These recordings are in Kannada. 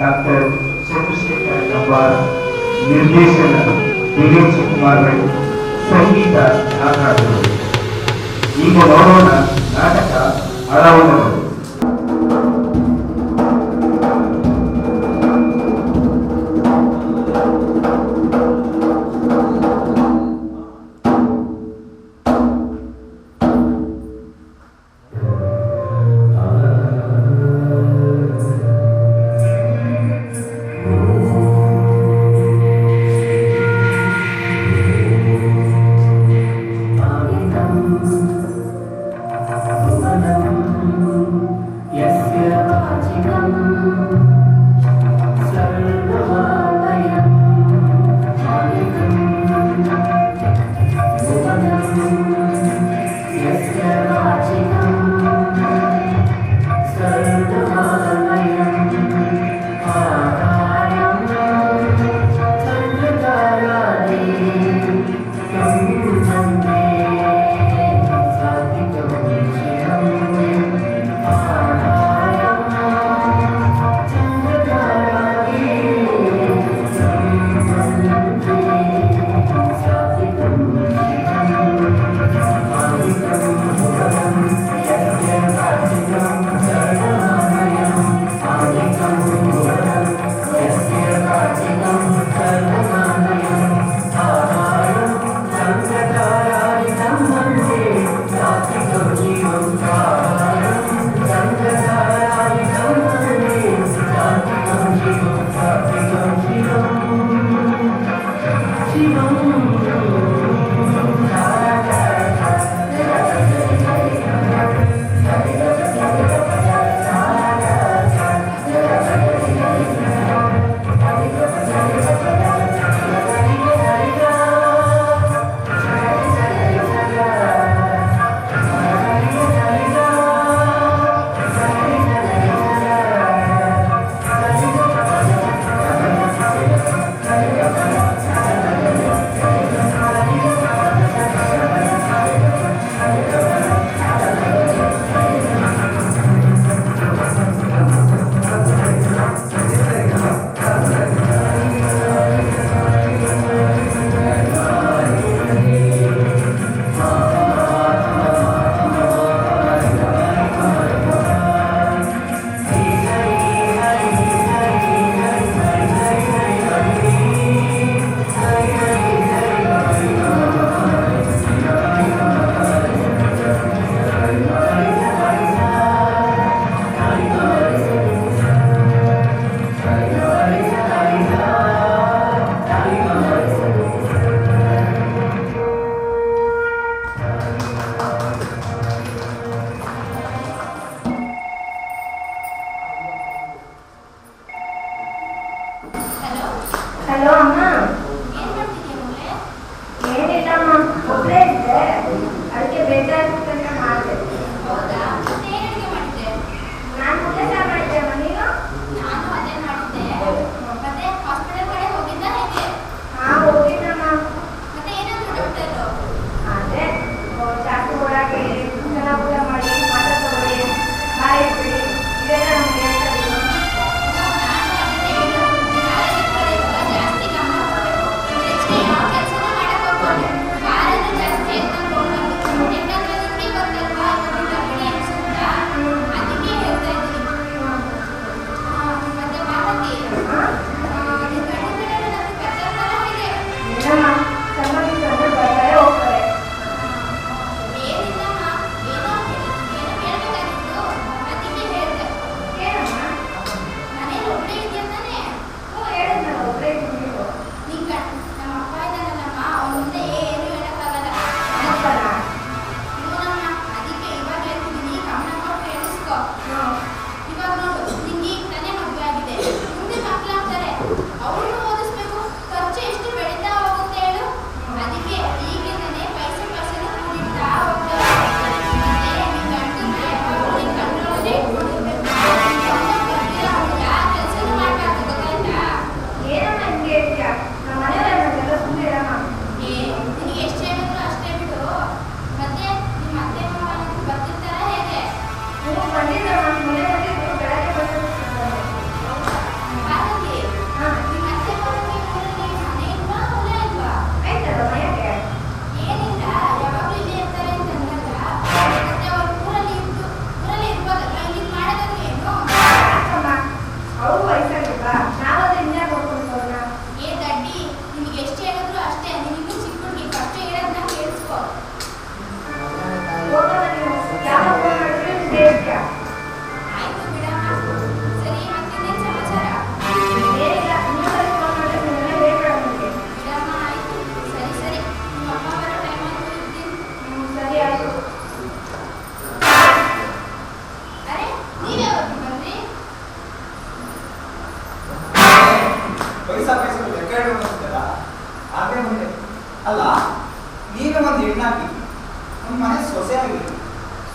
ಡಾಕ್ಟರ್ ಚಂದ್ರಶೇಖರ್ ಕಂಬಾರ್, ನಿರ್ದೇಶನ ವಿವೇಕ್ ಕುಮಾರ್ ರೈ, ಸಂಗೀತ ನಾಗರಾಜರು. ಈಗ ನೋಡೋಣ ನಾಟಕ ಅಳವಡಿಗಳು.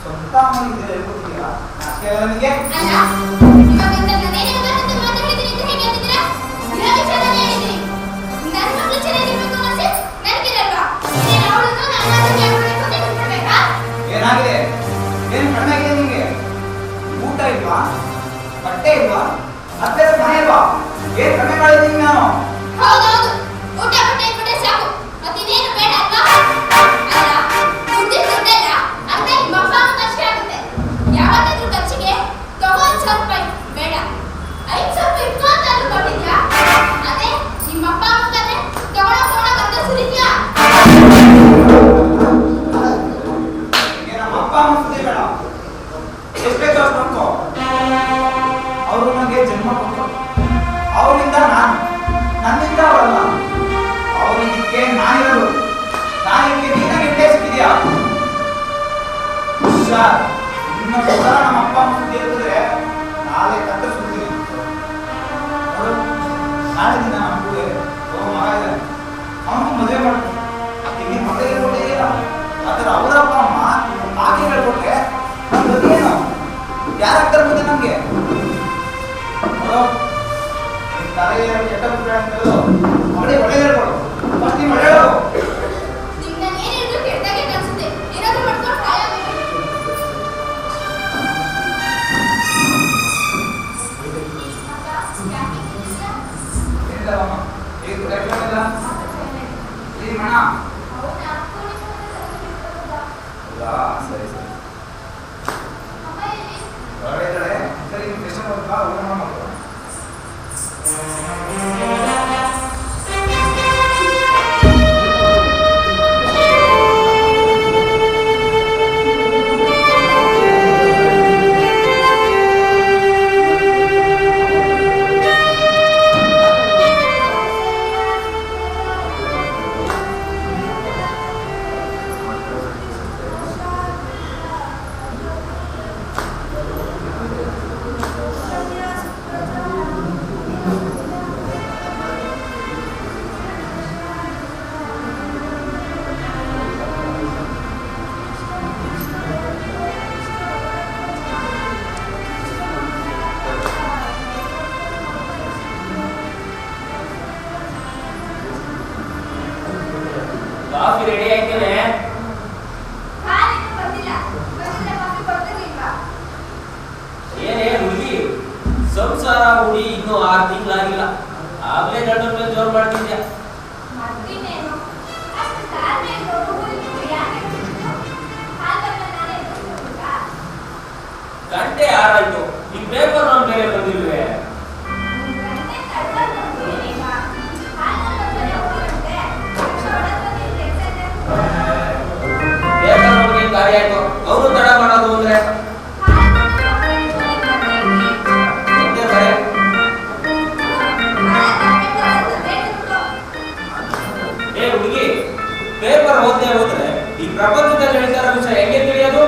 ಸ್ವಂತ ಮನೆಗೆ ಹೇಳ್ಕೊಡ್ತೀಯಾ ನಾಚಿಕೆ ಆಗಲ್ಲ ನಿನಗೆ? ಏನಾಗಿದೆ? ಏನು ಕಡಿಮೆ ಆಗಿದೆ ನಿಮಗೆ? ಊಟ ಇಲ್ವಾ, ಬಟ್ಟೆ ಇಲ್ವಾ, ಮತ್ತೆ ಮನೆ ಇಲ್ವಾ? ಏನ್ ಕಡಿಮೆ ಮಾಡಿದ್ದೀನಿ ನಾನು? ಹೌದೌದು, ಊಟ ಬಟ್ಟೆ ಇಟ್ಬಿಟ್ರೆ ಸಾಕು, ಮತ್ತಿನ್ನೇನು ಬೇಡ ಅಲ್ವಾ? ಅಲ್ಲ, ಮುಂದಿನ ದುಡ್ಡೆಲ್ಲ ಅರ್ಧ ನಿಮ್ಮ ಅಪ್ಪ ಅಮ್ಮನ ಅಷ್ಟೇ ಆಗುತ್ತೆ. ಯಾವತ್ತಾದ್ರೂ ಖರ್ಚಿಗೆ ತಗೋ 1,000 ರೂಪಾಯಿ ಬೇಡ, 5,000 ರೂಪಾಯಿ ಇಟ್ಕೋ ಅಂತ ಕೊಟ್ಟಿದ್ಯಾ? ಅದೇ ನಿಮ್ಮ ಅಪ್ಪ ಅಮ್ಮಗಾದ್ರೆ ತಗೊಳಕ್ ಅಂತ ಸುರಿದ್ಯಾ? ನಮ್ಮ ಅಪ್ಪ ಅಮ್ಮ ಸುದ್ದಿ ಬೇಡ, ಎಷ್ಟೇ ಕೆಲಸ ಮಾಡ್ಕೋ. ಅವರು ನನಗೆ ಜನ್ಮ ಕೊಟ್ಟರು, ಅವರಿಂದ ನಾನು, ನನ್ನಿಂದ ಅವರಲ್ಲ. ಅವರಿದ್ದಕ್ಕೆ ನಾನಿರೋದು, ನಾನಿದ್ದಕ್ಕೆ ನೀನಾಗಿ ನಿರ್ದೇಶಿಸಿದ್ಯಾ? ಹುಷಾರ್, ಇನ್ನೊಂದು ಸಲ ನಮ್ಮ ಅಪ್ಪ ಅಮ್ಮ ಸುದ್ದಿ ಹೇಳಿದ್ರೆ ನಾಳೆ ಕತ್ತರಿಸ್ಬಿಡ್ತೀನಿ. ನೋಡು, ನಾಳೆ ದಿನ ನಮ್ಮ ಕೂಡ ಮಗ ಇದ್ದಾನೆ, ಅವನು ಮದುವೆ ಮಾಡ್ತೀನಿ. ಇಲ್ಲಿ ಮಗ ಹೇಳ್ಕೊಟ್ಟೇ ಇಲ್ಲ, ಆದ್ರೆ ಅವರ ಅಪ್ಪ ಅಮ್ಮ ಹಾಗೆ ಹೇಳ್ಕೊಟ್ರೆ ನಮ್ಮ ಏನು ಯಾರಾಗ್ತಾರೆ ಮುಂದೆ ನಮ್ಗೆ? ನೋಡು, ತಲೆಗೆ ಕೆಟ್ಟ ಬಿಟ್ರೆ ಅಂತ ಹೇಳೋದು ಅವಳೇ ಒಳ್ಳೆ ಹೇಳ್ಕೊಡು, ಫಸ್ಟ್ ನೀವು ಒಳ್ಳೆ ಹೇಳು. ನಿಮ್ನ ಏನಿದ್ರು ಕೆಟ್ಟದಾಗೆ ಕಾಣಿಸುತ್ತೆ, ಏನಾದ್ರೂ ಮಾಡ್ಕೊಂಡು ಕಾಯ ಏನಿಲ್ಲವಮ್ಮ, ಈಗ ಕರೆಕ್ಟಾಗಿಲ್ಲ ಇಲ್ಲಿ ಮಣ. ಹೌದಾ, ಸರಿ ಸರಿ ಹೊರಗಡೆ ಇದ್ದಾಳೆ. ಸರಿ ನೀವು ಫ್ರೆಶ್ ಆಗೋದಾ? ಊಟ ಮಾಡ್ಬೋದು. ಕಾಫಿ ರೆಡಿ ಆಯ್ತೇನೆ? ಏನೇ ಹುಡುಗಿ, ಸಂಸಾರ ಹುಡಿ ಇನ್ನೂ 6 ತಿಂಗಳಾಗಿಲ್ಲ, ಆಗ್ಲೇ ಗಂಡನ ಮೇಲೆ ಜೋರ್ ಮಾಡ್ತಿದ್ಯಾ? ಗಂಟೆ 6 ಆಯ್ತು, ಈ ಪೇಪರ್ ನನ್ನ ಮೇಲೆ ಬಂದಿಲ್ವೇ? ಕಾರ್ಯ ಆಯ್ತು, ಅವನು ತಡ ಮಾಡೋದು ಅಂದ್ರೆ ಏ ಹುಡುಗಿ, ಪೇಪರ್ ಓದ್ದೇ ಹೋದ್ರೆ ಈ ಪ್ರಪಂಚದಲ್ಲಿ ಹೇಳ್ತಾ ಇರೋ ವಿಷಯ ಹೆಂಗೆ ತಿಳಿಯೋದು?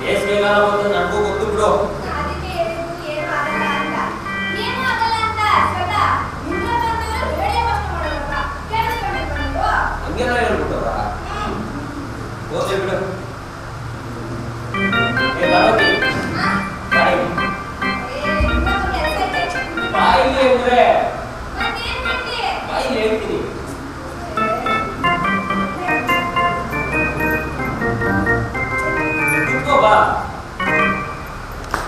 ಬೇಸಿಗೆಗಾಲ ಬಂದು ನನಗೂ ಗೊತ್ತು ಬಿಡು. ಹಂಗೆಲ್ಲ ಹೇಳ್ಬಿಟ್ಟವ್ರ? ಹೋಗ್ಲಿ ಬಿಡು. ಬಾಯಿಗೆ ಅಂದ್ರೆ ಬಾಯಿಗೆ ಹೇಳ್ತೀನಿ. ಬಾ,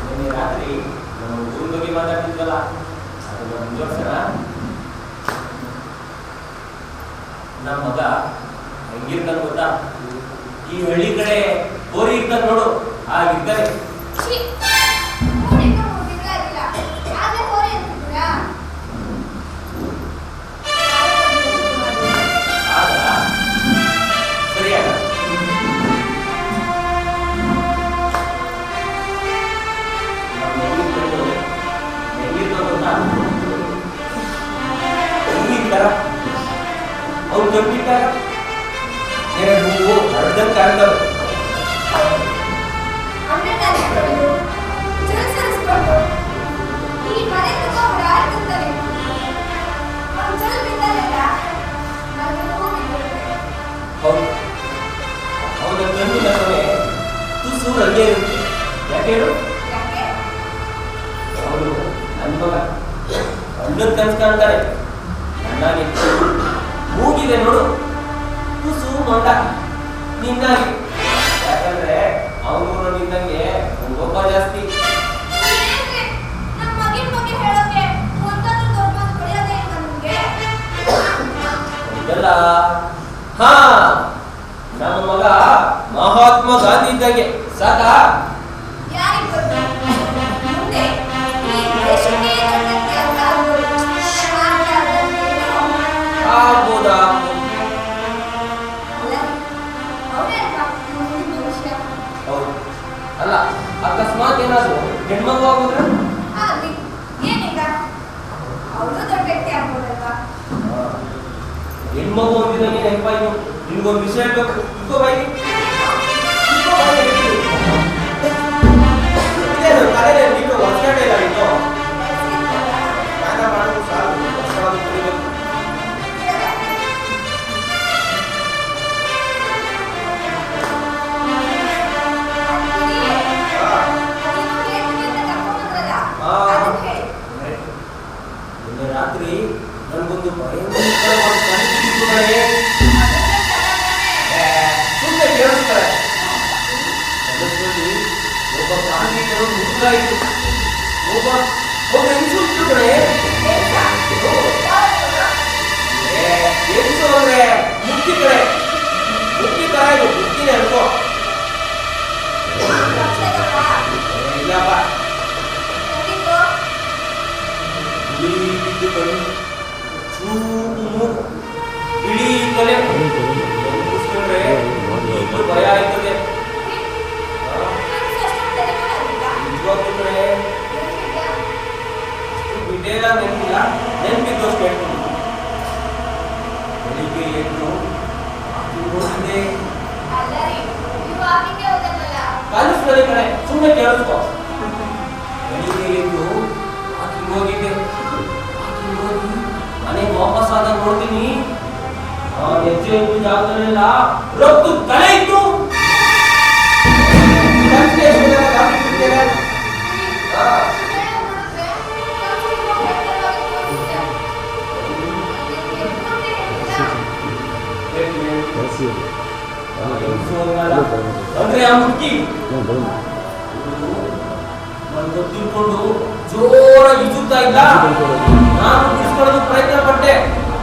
ನಿನ್ನೆ ರಾತ್ರಿ ನಮ್ಮ ಊರಿನ ಬಗ್ಗೆ ಮಾತಾಡ್ತಿದ್ವಲ್ಲ, ಅದು ಮುಂದುವರ್ಸೋಣ. ನಮ್ಮ ಮಗ ಹೆಂಗಿರ್ತಾನೆ ಗೊತ್ತಾ? ಈ ಹಳ್ಳಿ ಕಡೆ ಕೋರಿ ಇರ್ತಾನೆ ನೋಡು, ಆಗಿರ್ತಾನೆ. ಸರಿಯಾದ ಅವ್ರು ಕಂಡಿಟ್ಟಾಗ ಹೂವು ಅರ್ಧಕ್ಕೆ ಕಾಣ್ತವೆ. ಈ ಮನೆ ತುಂಬ ಓಡಾಡ್ತಿರ್ತಾರೆ. ಕಣ್ಣದ್ ಕನ್ಸ್ ಕಾಣ್ತಾರೆ ಚೆನ್ನಾಗಿ ಮೂಗಿದೆ ನೋಡು ತುಸು ಮೊಂಡ ನಿನ್ನಾಗಿ. ಯಾಕಂದ್ರೆ ಅವನು ನಿನ್ನಂಗೆ ಕೋಪ ಜಾಸ್ತಿ. ನಮ್ಮ ಮಗಿನ ಬಗ್ಗೆ ಹೇಳೋಕೆ ಒಂದಾದ್ರೂ ದೊಡ್ಡ ಮಾತು ಹೊಡೆಯೋದೇ ಇಲ್ಲ ನಮ್ಗೆ. ಇದೆಲ್ಲ ಹಾ ನಮ್ಮ ಮಗ ಮಹಾತ್ಮ ಗಾಂಧಿ ಇದ್ದಂಗೆ ಸಾಕಾ? ಯಾರಿಗ್ ಗೊತ್ತು? ಮುಂದೆ ಈ ದೇಶಕ್ಕೆ ದೊಡ್ಡ ವ್ಯಕ್ತಿ ಆಗ್ಬೋದು. ಆಗ್ಬೋದಾ? ಹೌದು. ಅಲ್ಲ ಅಕಸ್ಮಾತ್ ಏನಾದ್ರು ಹೆಣ್ಮಗು ಆಗೋದ್ರೆ ಏನೀಗ ಅವರು ದೊಡ್ಡ ವ್ಯಕ್ತಿ ಆಗ್ಬೋದಲ್ವಾ? ಹೆಣ್ಮಗು ಅಂತಿದಂಗೆ ನೆನಪಾಯ್ತು. ನಿಮ್ಗೊಂದು ವಿಷಯ ಬೇಕು ಇಟ್ಕೋ ಬಾಯಿ. ಇದೇನು ತಲೆಯಲ್ಲಿ ನೀನು ಹೊಸ್ಕಂಡೆ ಇಲ್ಲ ನೀನು ಸ್ನಾನ ಮಾಡೋದು ಸಾಲು ಹೊಸವಾಗಿ ಕುಡಿಬೇಕು. ನಿನ್ನೆ ರಾತ್ರಿ ನನಗೊಂದು ಭಯಂಕರವಾದ ಕನಸು ಬಿತ್ತು ಕಣೆ. ಸುಮ್ಮನೆ ಕೇಳಿಸ್ತಾರೆ. ಕನಸಲ್ಲಿ ಒಬ್ಬ ಪ್ರಾಣಿಗಳು ಮುಗ್ಲಾಯಿತು. ಒಬ್ಬ ಹೆಂಗಸು ಇತ್ತು ಕಣೆ. ಹೆಂಗಸು ಅಂದ್ರೆ ಮುಕ್ತಿ ಕಣೆ. ಮುಕ್ತಿ ತರ ಇದು ಮುಕ್ತಿನೇ ಅನ್ಕೋ. ಇಲ್ಲಪ್ಪ ಬಿದ್ದು ಕಣ್ಣು ಚೂಪು ಮೂಗು ಇಡೀ ತಲೆ ಮುಗಿಸ್ಕೊಂಡ್ರೆ ಇಷ್ಟು ಭಯ ಆಯ್ತದೆ. ನಿಜವಾಗ್ಲೂ ಕಡೆ ಅಷ್ಟು ಬಿಡೇಲ ನೆನಪಿಲ್ಲ. ನೆನಪಿದ್ದಷ್ಟು ಹೇಳ್ತೀನಿ. ಬೆಳಿಗ್ಗೆ ಎದ್ದು ನೋಡಿದೆ ಕಾಲಿಸ್ತಾರೆ ಕಡೆ. ಸುಮ್ಮನೆ ಕೇಳಿಸ್ಕೊ. ಬೆಳಿಗ್ಗೆ ಎದ್ದು ಹೋಗಿದ್ದೆ. ಮನೆಗೆ ವಾಪಸ್ ಆದಾಗ ನೋಡ್ತೀನಿ ಹೆಜ್ಜೆ ಇಟ್ಟು ಜಾಗದಲ್ಲೆಲ್ಲ ರಕ್ತು ಕಲೆ ಇತ್ತು. ಅಂದ್ರೆ ಆ ಮುಟ್ಟಿ ಒಂದು ತಿಳ್ಕೊಂಡು ಜೋರಾಗಿ ಇಸುತ್ತಾ ಇದ್ದ. ನಾನು ಬಿಡಿಸ್ಕೊಳ್ಳೋದು ಪ್ರಯತ್ನ ಪಟ್ಟೆ,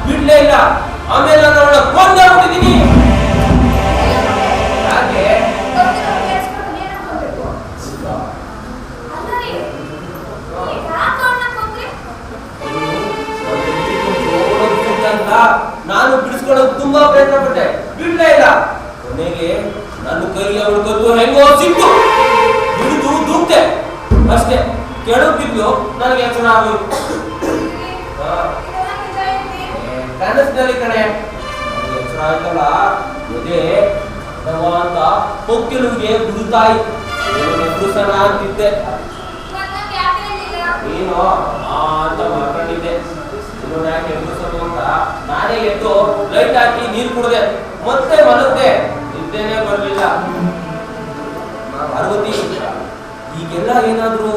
ಬಿಡ್ಲೇ ಇಲ್ಲ. ಆಮೇಲೆ ನಾನು ಅವಳ ಕೊಂದಾಡ್ಬಿಟ್ಟಿದ್ದೀನಿ. ಯಾಕೆ ನಾನು ಬಿಡಿಸ್ಕೊಳ್ಳೋದು ತುಂಬಾ ಪ್ರಯತ್ನ ಪಟ್ಟೆ, ಬಿಡ್ಲೇ ಇಲ್ಲ. ಕೊನೆಗೆ ನನ್ನ ಕೈ ಅವಳು ಕತ್ತು ಹೆಂಗೋ ಸಿಕ್ತು. ಹಿಡಿದು ದುಂತೆ ಅಷ್ಟೇ. ಕೆಳಗಿದ್ಲು ನನಗೆ ಎಚ್ಚರ ಆಗೋದು. ಕನಸಿನಲ್ಲಿ ಕಣೆ ನನಗೆ ಎಚ್ಚರ ಆಯ್ತಲ್ಲ. ಅದೇ ಅಂತ ಕೊಕ್ಕಿಲುಗೆ ಗುರುತಾಯಿ ಎದುರಿಸೋಣ ಅಂತಿದ್ದೆ. ನೀನು ಅಂತ ಮಾಡ್ಕೊಂಡಿದ್ದೆ. ಇದನ್ನ ಯಾಕೆ ಎದುರಿಸೋದು ಅಂತ ನಾನೇ ಎದ್ದು ಲೈಟ್ ಹಾಕಿ ನೀರು ಕುಡಿದೆ. ಮತ್ತೆ ಮಲಗ್ದೆ. ನಿದ್ದೆನೇ ಬರಲಿಲ್ಲ. ಪಾರ್ವತಿ, ಈಗೆಲ್ಲ ಏನಾದ್ರು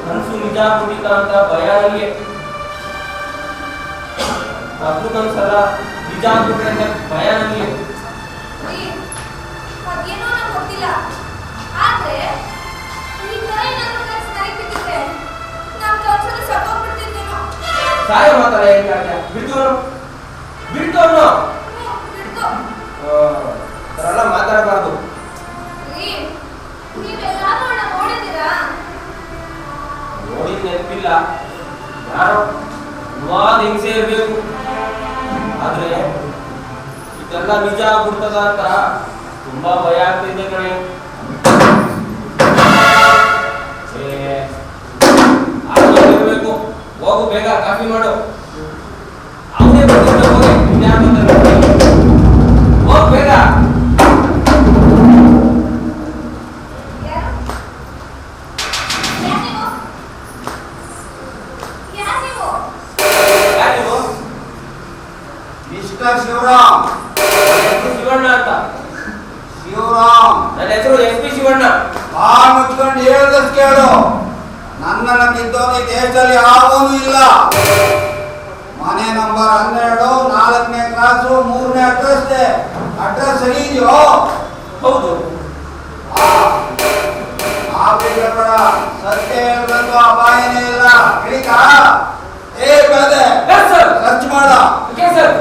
ಕನಸು ನಿಜ ಆಗ್ಬಿಟ್ಟಿಲ್ಲ ಅಂತ ಭಯ ನನಗೆ. ಅದು ಕನ್ಸಲ್ಲ ನಿಜ ಆಗ್ಬಿಟ್ರೆ ಅಂತ ಭಯ ನನಗೆ. ಅದೇನೋ ನಂಗೆ ಗೊತ್ತಿಲ್ಲ. ಆದ್ರೆ ಈ ತರ ನನ್ನ ಕನಸು ನನಗೆ ಬಿದ್ದಿದ್ರೆ ನಾನು ಕನಸಲ್ಲಿ ಸತ್ತೋಗ್ಬಿಡ್ತಿದ್ದೇನೋ. ಸಾಯ ಮಾತಾಡ ಬಿಡ್ತು ಬಿಡ್ತು ಅದೆಲ್ಲ ಮಾತಾಡಬಾರ್ದು. ನೀವೆಲ್ಲಾದ್ರೂ ಅವಳ ನೋಡಿದ್ದೀರಾ? ನೋಡಿದ್ ನೆನಪಿಲ್ಲ. ಯಾರೋ ನುವಾದ ಹಿಂಸೆ ಇರ್ಬೇಕು. ಆದ್ರೆ ಇದೆಲ್ಲ ನಿಜ ಆಗ್ಬಿಡ್ತದ ಅಂತ ತುಂಬಾ ಭಯ ಆಗ್ತಿದೆ ಕಣೆ. ಇರ್ಬೇಕು. ಹೋಗು ಬೇಗ ಕಾಫಿ ಮಾಡು. ಅವನೇ ಬರ್ತಿದ್ದ ಹೋಗ್ ಬೇಗ. ಶಿವರಾಮ್. ಶಿವಣ್ಣ ಅಂತ. ಶಿವರಾಮ್ ನನ್ನ ಹೆಸರು SP ಶಿವಣ್ಣ. ಮುಚ್ಕೊಂಡು ಹೇಳ್ದಷ್ಟು ಕೇಳು. ನನ್ನನ್ನು ತಿದ್ದೋನು ಈ ದೇಶದಲ್ಲಿ ಯಾವನೂ ಇಲ್ಲ. ಮನೆ ನಂಬರ್ 12, 4ನೇ ಕ್ಲಾಸು, 3ನೇ ಅಡ್ರೆಸ್ ಸರಿ ಇದೆಯೋ? ಹೌದು. ಬೇಡ, ಸತ್ಯ ಹೇಳ್ಬೇಕು, ಅಪಾಯನೇ ಇಲ್ಲ. ಹೇಳಿಕಾ? ಏ ಬೆಳೆದೆ ಸರ್ಚ್ ಮಾಡ. ಸರ್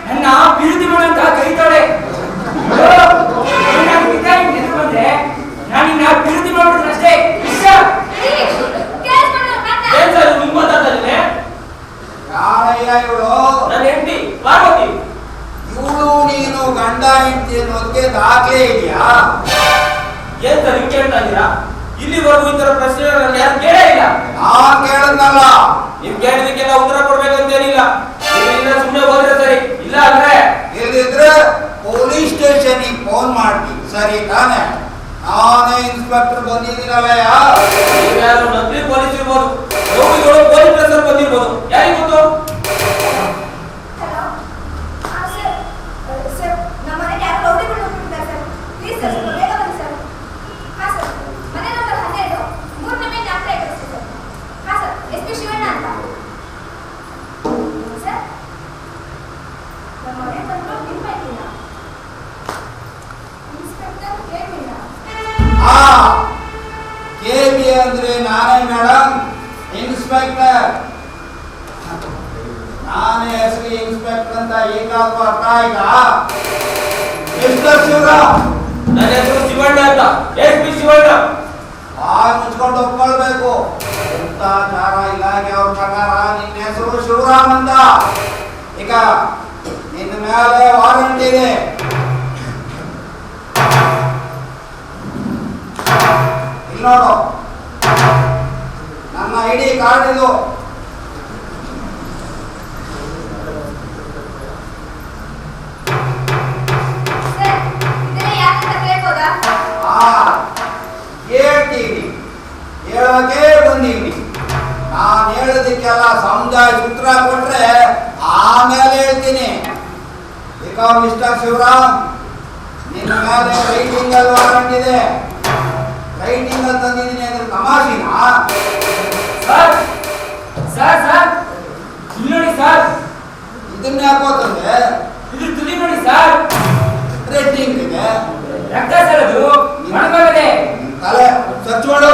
ನನ್ನ ಬಿರುದಿ ಮಾಡಂತ ಕರೀತಾಳೆ. ಬಂದ್ರೆ ನಾನಿನ್ನ ಬಿರುದಿ ಮಾಡ್ಬಿಡ್ತೀನಿ ಅಷ್ಟೇ. ಏನ್ ಸರ್ ನಿಮ್ ಮಾತಾಡ್ತಾನೆ? ಯಾರಯ್ಯ ಇವಳು? ನನ್ನ ಹೆಂಡತಿ ಪಾರ್ವತಿ. ಇವಳು ನೀನು ಗಂಡ ಹೆಂಡತಿ ಅನ್ನೋದಕ್ಕೆ ದಾಖಲೆ ಇದೆಯಾ? ಏನ್ ಸರ್ ಹಿಂಗೆ ಹೇಳ್ತಾ ಇದ್ದೀರಾ? ಇಲ್ಲಿವರೆಗೂ ಈ ತರ ಪ್ರಶ್ನೆ ನಾನು ಯಾರು ಕೇಳೇ ಇಲ್ಲ. ನಾನ್ ಕೇಳದ್ನಲ್ಲ. ನೀವ್ ಕೇಳಿದಕ್ಕೆಲ್ಲ ಉತ್ತರ ಕೊಡ್ಬೇಕಂತೇನಿಲ್ಲ. ಇಲ್ಲಿಂದ ಸುಮ್ಮನೆ ಹೋದ್ರೆ ಸರಿ, ಇಲ್ಲ ಅಂದ್ರೆ ಇಲ್ದಿದ್ರೆ ಪೊಲೀಸ್ ಸ್ಟೇಷನ್ಗೆ ಫೋನ್ ಮಾಡ್ತೀನಿ, ಸರಿ ತಾನೆ? ನಾನೇ ಇನ್ಸ್ಪೆಕ್ಟರ್ ಬಂದಿದ್ದೀನಲ್ಲಯ್ಯ. ಯಾರು ನಕಲಿ ಪೊಲೀಸ್ ಇರ್ಬೋದು, ರೋಗಿಗಳು ಪೊಲೀಸ್ ಪ್ರೆಸರ್ ಬಂದಿರ್ಬೋದು, ಯಾರಿಗೆ ಗೊತ್ತು? ಕೆಬಿ ಅಂದ್ರೆ ನಾನೇ ಮೇಡಮ್, ಇನ್ಸ್ಪೆಕ್ಟರ್. ನಾನೇ ಹೆಸರು ಇನ್ಸ್ಪೆಕ್ಟರ್ ಅಂತ ಈಗಾದ್ರೂ ಅರ್ಥ ಆಯ್ತಾ? ಮಿಸ್ಟರ್ ಶಿವರಾಮ್, ನನ್ನ ಹೆಸರು ಶಿವಣ್ಣ ಅಂತ. SP ಶಿವಣ್ಣ. ಮುಚ್ಕೊಂಡು ಒಪ್ಕೊಳ್ಬೇಕು. ಗುಪ್ತಚಾರ ಇಲಾಖೆ ಅವ್ರ ಪ್ರಕಾರ ನಿನ್ನ ಹೆಸರು ಶಿವರಾಮ್ ಅಂತ. ಈಗ ನಿನ್ನ ಮೇಲೆ ವಾರಂಟ್ ಇದೆ. ಇಲ್ಲಿ ನೋಡು, ನನ್ನ ID ಕಾರ್ಡ್ ಇದು. ಹೇಳ್ತೀನಿ, ಹೇಳೋಕೆ ಬಂದೀನಿ. ನಾನು ಹೇಳೋದಕ್ಕೆಲ್ಲ ಸಮುದಾಯ ಸೂತ್ರ ಕೊಟ್ರೆ ಆಮೇಲೆ ಹೇಳ್ತೀನಿ. ಈಗ ಮಿಸ್ಟರ್ ಶಿವರಾಮ್, ನಿನ್ನ ಮೇಲೆ ರೈಟಿಂಗ್ ಅಲ್ಲಿ ವಾರಂಟ್ ಇದೆ. ರೈಟಿಂಗ್ ಅಲ್ಲಿ ತಂದಿದ್ದೀನಿ ಅಂದ್ರೆ ತಮಾಷೆನಾ? ಸರ್ ಸರ್ ಸರ್ ಇಲ್ಲಿ ನೋಡಿ ಸರ್, ಇದನ್ನ ಯಾಕೋ ತಂದೆ? ಇದು ತುದಿ ನೋಡಿ ಸರ್, ರೈಟಿಂಗ್ ಇದೆ. ರಕ್ತ ಸರ್, ಅದು ಮಣಕಾಗಿದೆ. ತಲೆ ಸರ್ಚ್ ಮಾಡು.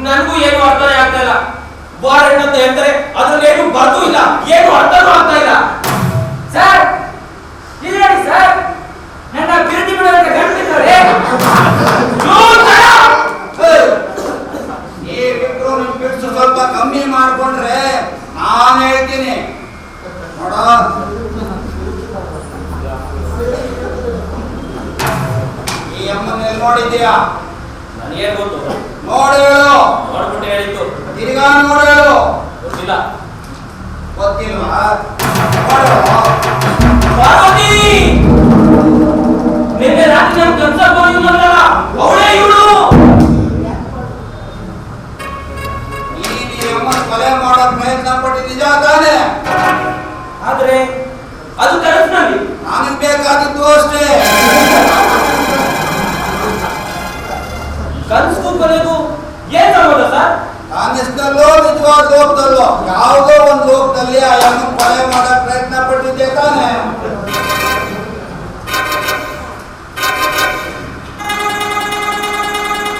ನನಗೂ ಏನು ಅರ್ಥನೇ ಆಗ್ತಾ ಇಲ್ಲ. ವಾರಂಟ್ ಅಂತ ಹೇಳ್ತಾರೆ, ಅದ್ರಲ್ಲಿ ಏನು ಬರ್ದೂ ಇಲ್ಲ, ಏನು ಅರ್ಥನೂ ಆಗ್ತಾ ಇಲ್ಲ. ಸರ್ ಇಲ್ಲಿ ನೋಡಿ ಸರ್, ನನ್ನ ಬಿರುದಿ ಮಾಡೋದಕ್ಕೆ ಗಂಟಿದ್ದಾರೆ. ನೀವಿಬ್ರು ನಿಮ್ ಬಿಡ್ಸು ಸ್ವಲ್ಪ ಕಮ್ಮಿ ಮಾಡ್ಕೊಂಡ್ರೆ ನಾನು ಹೇಳ್ತೀನಿ. ನೋಡ, ಈ ಅಮ್ಮನೆಲ್ಲಿ ನೋಡಿದ್ಯಾ? ನನಗೇನು ಗೊತ್ತು? ನೋಡಿ ಹೇಳು. ನೋಡ್ಬಿಟ್ಟು ಹೇಳಿದ್ದು. ತಿರ್ಗಾ ನೋಡಿ ಹೇಳು. ಗೊತ್ತಿಲ್ಲ. ಗೊತ್ತಿಲ್ವಾ? ನೋಡು. ಪಾರ್ವತಿ, ನಿನ್ನೆ ರಾತ್ರಿ ನಾನು ಕನ್ಸಲ್ಲಿ ಬಂದಿದ್ನಲ್ಲ, ಅವಳೇ ಇವಳು. ನೀನು ಈ ಅಮ್ಮನ ಕೊಲೆ ಮಾಡೋ ಪ್ರಯತ್ನ ಪಟ್ಟು ನಿಜ ತಾನೆ? ಆದ್ರೆ ಅದು ಕನಸಿನಲ್ಲಿ. ನನಗೆ ಬೇಕಾದಿದ್ದು ಅಷ್ಟೇ. ಕನಸು ಕೊನೆಗೂ ಏನ್ ಸಂಬಂಧ ಸರ್? ಕಾಂಗ್ರೆಸ್ನಲ್ಲೋ ನಿಜವಾದ ಲೋಕದಲ್ಲೋ ಯಾವುದೋ ಒಂದು ಲೋಕದಲ್ಲಿ ಆ ಅಮ್ಮನ ಕೊಲೆ ಮಾಡೋ ಪ್ರಯತ್ನ ಪಟ್ಟಿದ್ದೆ ತಾನೆ?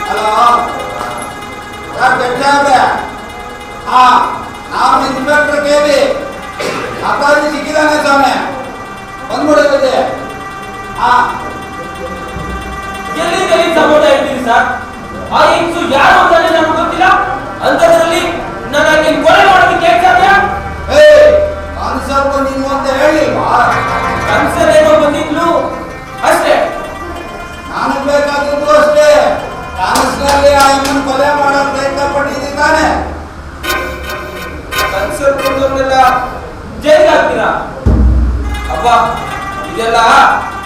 ಹಲೋ ನಾವು ಇನ್ಸ್ಪೆಕ್ಟರ್ ಕೇಳಿ ಅಪರಾಧಿ ಸಿಕ್ಕಿದಾನೆ ಸ್ವಾಮಿ, ಬಂದ್ಬಿಡುತ್ತೆ. ಎಲ್ಲಿ ಸಂಬಂಧ ಹೇಳ್ತೀರಿ ಸರ್? ಆ ಹೆಂಗಸು ಯಾರು ಅಂತಾನೆ ನನಗೆ ಗೊತ್ತಿಲ್ಲ. ಅಂತದ್ರಲ್ಲಿ ನನಗೆ ಕೊಲೆ ಮಾಡೋದಕ್ಕೆ ಹೇಗೆ ಸಾಧ್ಯ? ಕನ್ಸಲ್ ಬಂದಿದ್ವು ಅಂತ ಹೇಳಿಲ್ವಾ? ಕನ್ಸಲ್ಲೇನೋ ಬಂದಿದ್ಲು ಅಷ್ಟೇ. ನನಗೆ ಬೇಕಾಗಿದ್ದು ಅಷ್ಟೇ. ಕನಸಿನಲ್ಲಿ ಆ ಅಮ್ಮನ ಕೊಲೆ ಮಾಡೋ ಪ್ರಯತ್ನ ಪಟ್ಟಿದ್ದಾನೆ. ಕನ್ಸಲ್ ಬಂದವನ್ನೆಲ್ಲ ಜೈಲಿಗೆ ಹಾಕ್ತೀರಾ? ಅಪ್ಪ, ಇದೆಲ್ಲ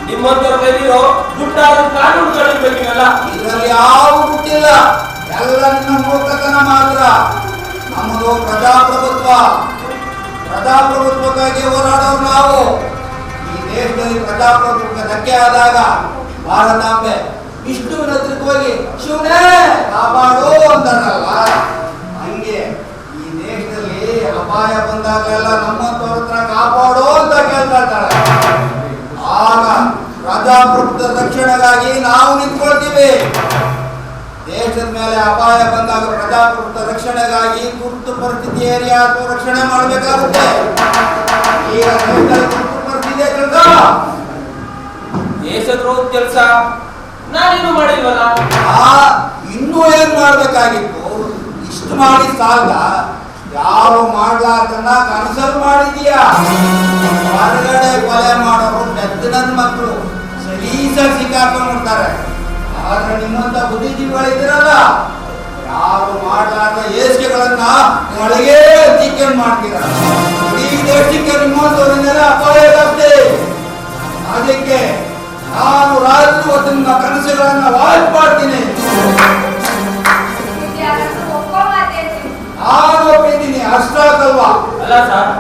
ನಿಮ್ಮಂತರ ಕೈಲಿರೋ ಗುಟ್ಟಾದ ಕಾನೂನುಗಳಿರ್ಬೇಕಿಲ್ಲ. ಇದರಲ್ಲಿ ಯಾವ ಗುಟ್ಟಿಲ್ಲ, ಎಲ್ಲ ನಿಮ್ಮ ಮೂರ್ಖತನ ಮಾತ್ರ. ನಮ್ಮದು ಪ್ರಜಾಪ್ರಭುತ್ವ. ಪ್ರಜಾಪ್ರಭುತ್ವಕ್ಕಾಗಿ ಹೋರಾಡೋರು ನಾವು. ಈ ದೇಶದಲ್ಲಿ ಪ್ರಜಾಪ್ರಭುತ್ವ ಧಕ್ಕೆ ಆದಾಗ ಭಾರತಾಂಬೆ ವಿಷ್ಣುವಿನ ಹತ್ರಕ್ಕೆ ಹೋಗಿ ಶಿವನೇ ಕಾಪಾಡು ಅಂತಾರಲ್ಲ, ಹಂಗೆ ಈ ದೇಶದಲ್ಲಿ ಅಪಾಯ ಬಂದಾಗಲೆಲ್ಲ ನಮ್ಮಂತವ್ರ ಹತ್ರ ಕಾಪಾಡು ಅಂತ ಕೇಳ್ತಾ ಇರ್ತಾಳೆ. ಆಗ ಪ್ರಜಾಪ್ರಭುತ್ವ ರಕ್ಷಣೆಗಾಗಿ ನಾವು ನಿಂತ್ಕೊಳ್ತೀವಿ. ದೇಶದ ಮೇಲೆ ಅಪಾಯ ಬಂದಾಗ ಪ್ರಜಾಪ್ರಭುತ್ವ ರಕ್ಷಣೆಗಾಗಿ ತುರ್ತು ಪರಿಸ್ಥಿತಿ ಏರಿಯಾ ಅಥವಾ ರಕ್ಷಣೆ ಮಾಡಬೇಕಾಗುತ್ತೆ. ಈಗ ದೇಶದಲ್ಲಿ ತುರ್ತು ಪರಿಸ್ಥಿತಿ ದೇಶದ್ರೋಹ ಕೆಲಸ ನಾನೇನು ಮಾಡಿಲ್ವಲ್ಲ. ಇನ್ನೂ ಏನ್ ಮಾಡ್ಬೇಕಾಗಿತ್ತು? ಇಷ್ಟು ಮಾಡಿ ಸಾಲ ಯಾರು ಮಾಡ್ಲಾರ್ದನ್ನ ಕನಸಲ್ ಮಾಡಿದೀಯಾ? ಹೊರಗಡೆ ಕೊಲೆ ಮಾಡೋರು ಬೆತ್ತನ ಮಕ್ಕಳು ಸಲೀಸಾಗಿ ಸಿಕ್ಕಾಕೊಂಡ್ಬಿಡ್ತಾರೆ. ಆದ್ರೆ ನಿಮ್ಮಂತ ಬುದ್ಧಿಜೀವಿಗಳಿದ್ದೀರಲ್ಲ, ಯಾರು ಮಾಡ್ಲಾರ್ದ ಏಸಿಗೆಗಳನ್ನ ಒಳಗೆ ಚಿಕ್ಕನ್ ಮಾಡ್ತೀರ. ಇಡೀ ದೇಶಕ್ಕೆ ನಿಮ್ಮಂತವರಿಂದಲೇ ಅಪಾಯ ಜಾಸ್ತಿ. ಅದಕ್ಕೆ ನಾನು ರಾತ್ರಿ ಹೊತ್ತು ನಿಮ್ಮ ಕನಸುಗಳನ್ನ ವಾಚ್ ಮಾಡ್ತೀನಿ. ನಾನು ಒಪ್ಪಿದ್ದೀನಿ, ಅಷ್ಟಾಗಲ್ವಾ? ಅಲ್ಲ ಸರ್,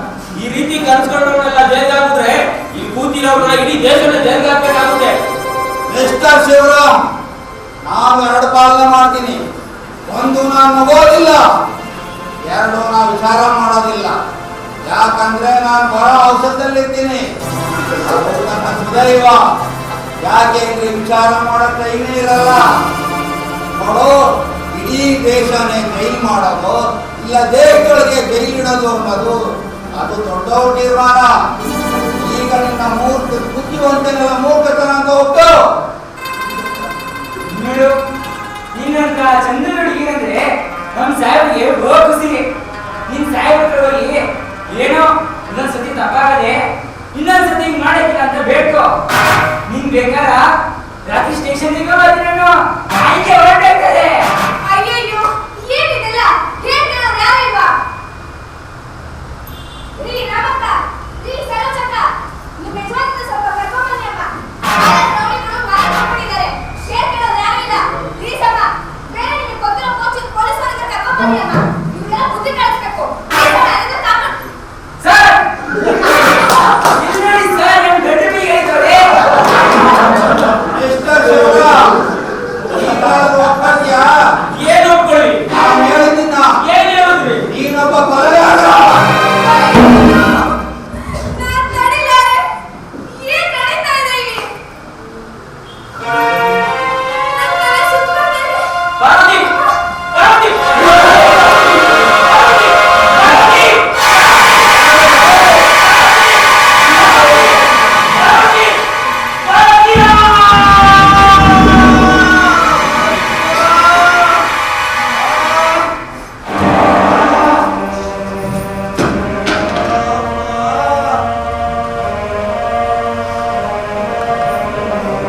ಈ ರೀತಿ ಕನ್ಸ್ಕೊಂಡವ್ರನ್ನೆಲ್ಲ ಜೈಲ್ಗೆ ಹಾಕಿದ್ರೆ ಈ ಕೂತಿರೋರ್ನ ಇಡೀ ದೇಶನ ಜೈಲ್ಗೆ ಹಾಕ್ಬೇಕಾಗುತ್ತೆ. ಮಿಸ್ಟರ್ ಶಿವರಾಮ್, ನಾನು 2 ಪಾಲನೆ ಮಾಡ್ತೀನಿ. 1 ನಾನು ನಗೋದಿಲ್ಲ, 2 ನಾನು ವಿಚಾರ ಮಾಡೋದಿಲ್ಲ. ಯಾಕಂದ್ರೆ ನಾನು ಬಹಳ ಔಷಧದಲ್ಲಿರ್ತೀನಿ. ನನ್ನ ಸುದೈವ. ಯಾಕೆ ಅಂದ್ರೆ ವಿಚಾರ ಮಾಡೋ ಟೈಮೇ ಇರಲ್ಲ. ನೋಡು, ಇಡೀ ದೇಶನೇ ಜೈಲ್ ಮಾಡೋದು ಇಲ್ಲ ದೇಶದೊಳಗೆ ಜೈಲಿಡೋದು ಅನ್ನೋದು ಅದು ದೊಡ್ಡವ್ರ ತೀರ್ಮಾನ. ಈಗ ನಿನ್ನ ಬುದ್ಧಿವಂತನೆಲ್ಲ ಮೂರ್ಖತನ ಅಂತ ಒಪ್ಪು. ನೋಡು, ನಿನ್ನಂತ ಚಂದ ಹುಡುಗಿರಂದ್ರೆ ನಮ್ ಸಾಹೇಬ್ರಿಗೆ ಬಹು ಖುಷಿಗೆ. ನಿನ್ ಸಾಹೇಬ್ ಹತ್ರ ಹೋಗಿ ಏನೋ ಇನ್ನೊಂದ್ಸತಿ ತಪ್ಪಾಗದೆ ಇನ್ನೊಂದ್ಸತಿ ಹಿಂಗ್ ಮಾಡಕ್ಕಿಲ್ಲ ಅಂತ ಬೇಡ್ಕೋ. ನಿನ್ ಬೇಕಾರ ರಾತ್ರಿ ಸ್ಟೇಷನ್ಗೆ ಬರ್ತೀನಿ ನಾನು, ಆಯ್ಕೆ ಹೊರಟಾಗ್ತದೆ. ಅಯ್ಯಯ್ಯೋ, ಏನಿದೆಲ್ಲ? ಹೇಳ್ಕೊಳ್ಳೋರು ಯಾರಿಲ್ವಾ? ರೀ ರಾಮಕ್ಕ, ರೀ ಸರೋಜಕ್ಕ, ನಿಮ್ಮ ಯಜಮಾನ್ರನ್ನ ಸ್ವಲ್ಪ ಕರ್ಕೊಂಡ್ಬನ್ನಿ ಅಮ್ಮ. ರೌಡಿಗಳು ಮಾರಾಟ ಮಾಡ್ಬಿಟ್ಟಿದ್ದಾರೆ. ಹೇಳ್ಕೊಳ್ಳೋರು ಯಾರಿಲ್ಲ. ರೀ ಸಮ, ಬೇರೆ ನಿಮಗೆ ಗೊತ್ತಿರೋ ಪೊಲೀಸರಿಗೆ ಕರ್ಕೊಂಡ್ಬನ್ನಿ ಅಮ್ಮ. ಇವ್ರಿಗೆಲ್ಲ ಬುದ್ಧಿ ಕಳಿಸ್ಬೇಕು. ಸರ್, ಇಲ್ಲಿ ನೋಡಿ ಸರ್, ನಮ್ ಗಂಡ ಬೀಗ ಇದ್ದವ್ರೆ. ಮಿಸ್ಟರ್ ಶಿವರಾಮ್, ನೀನಾದ್ರೂ ಒಪ್ಪಂದ್ಯಾ? ಏನು ಒಪ್ಕೊಳ್ಳಿ? ನಾನು ಹೇಳಿದ್ದೀನ, ಏನ್ ಹೇಳಿದ್ರಿ? ನೀನೊಬ್ಬ ಕೊಲೆಗಾರ. ನಾನ್ ತಡಿಲಾರೆ. ಏನ್ ನಡೀತಾ ಇದೆ ಇಲ್ಲಿ? ನನ್ ತಲೆ ಸುತ್ಕೊಂಡ್ಬಿಟ್ಟಿದೆ. ಪಾರ್ವತಿ, ಪಾರ್ವತಿ,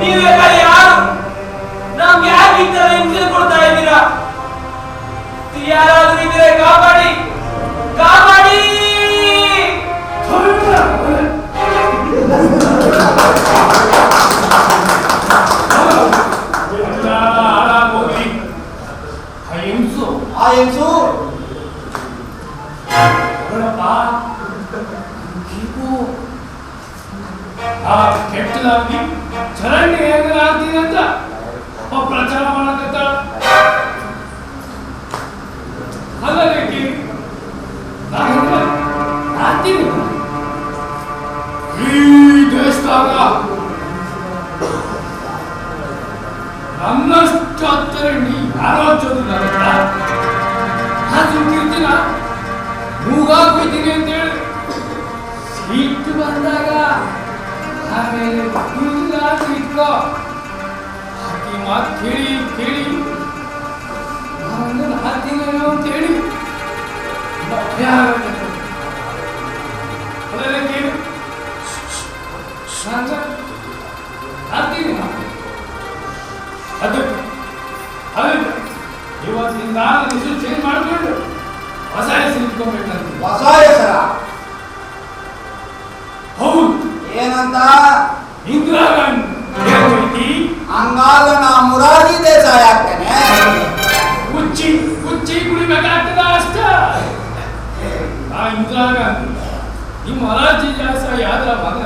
ನೀವೆಲ್ಲ ಯಾರು? ನಮ್ಗೆ ಯಾಕೆ ಈ ತರ ಹಿಂಸೆ ಕೊಡ್ತಾ ಇದ್ದೀರಾ? ಯಾರಾದ್ರೂ ಇದ್ರೆ ಕಾಪಾಡಿ, ಕಾಪಾಡಿ. ಆ ಹೆಂಗಸು ಕೆಟ್ಟದಾಗಿ ಚರಂಡಿ ಹೇಗಾಗ್ತೀನಿ ಅಂತ ಪ್ರಚಾರ ಮಾಡಕತ್ತ. ಹಾಗಾಗಿ ಈ ದೇಶದಾಗ ನನ್ನಷ್ಟು ಹತ್ತಿರ ನೀ ಯಾರೋಚೋದು ನನ್ನ ಸುಮ್ಕಿರ್ತೀನ ಮೂಗಾಕೋಯ್ತೀನಿ ಅಂತೇಳಿ ಸೀಟ್ ಬಂದಾಗ ಆಮೇಲೆ ಇಟ್ಕೋ ಹಾಕಿ ಮಾತು ಕೇಳಿ ಕೇಳಿ ನಾನು ಹಾಕ್ತೀನಿ ಅಂತೇಳಿ ಭಯ ಆಗುತ್ತೆ. ಅದೆಲ್ಲ ಕೇಳಿ ಹಾಕ್ತೀನಿ ಅದಕ್ಕೆ ಇವತ್ತಿಂದ ಹೆಸರು ಚೇಂಜ್ ಮಾಡಿಕೊಂಡು ಹೊಸ ಹೆಸರು ಇಟ್ಕೊಂಡ್ಬೇಕಂತ. ಹೊಸ ಹೆಸರ? ಹೌದು. ಏನಂತ? ಹಂಗಾದ್ರೆ ನಾ ಮುರಾರಿ ದೇಸಾಯಿ ಆಗ್ತೇನೆ. ಹುಚ್ಚಿ ಕುಡಿಬೇಕಾಗ್ತದ ಅಷ್ಟ. ನಾ ಇಂದಿರಾ ಗಾಂಧಿ, ನಿಮ್ಮ ಮೊರಾರ್ಜಿ ದೇಸಾಯಿ ಆದ್ರ ಮಗ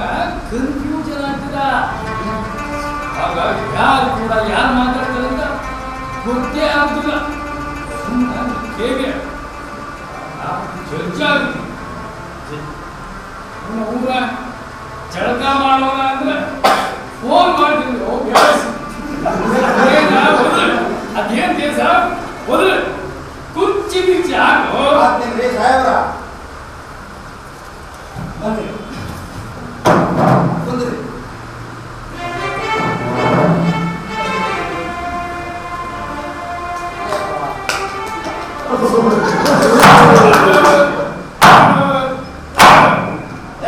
ಕನ್ಫ್ಯೂಷನ್ ಆಗ್ತದ. ಹಾಗಾಗಿ ಯಾರು ಕೂಡ ಯಾರು ಮಾತಾಡ್ತಾರೆ ಅಂತ ಗೊತ್ತೇ ಆಗ್ತಿಲ್ಲ. ಹೇಗೆ ಜಡ್ಜ್ ನಮ್ಮ ಊರ ಜಳಕ ಮಾಡೋಣ ಅಂದ್ರೆ ಫೋನ್ ಮಾಡ್ತಿದ್ರು. ಅದೇನ್ ದೇಶ ಮೊದಲು ಕುಚ್ಚಿ ಗಿಚ್ಚಿ ಹಾಕು. ಸಾಹೇಬ್ರ ಬನ್ನಿ ಕುಂದ್ರಿ.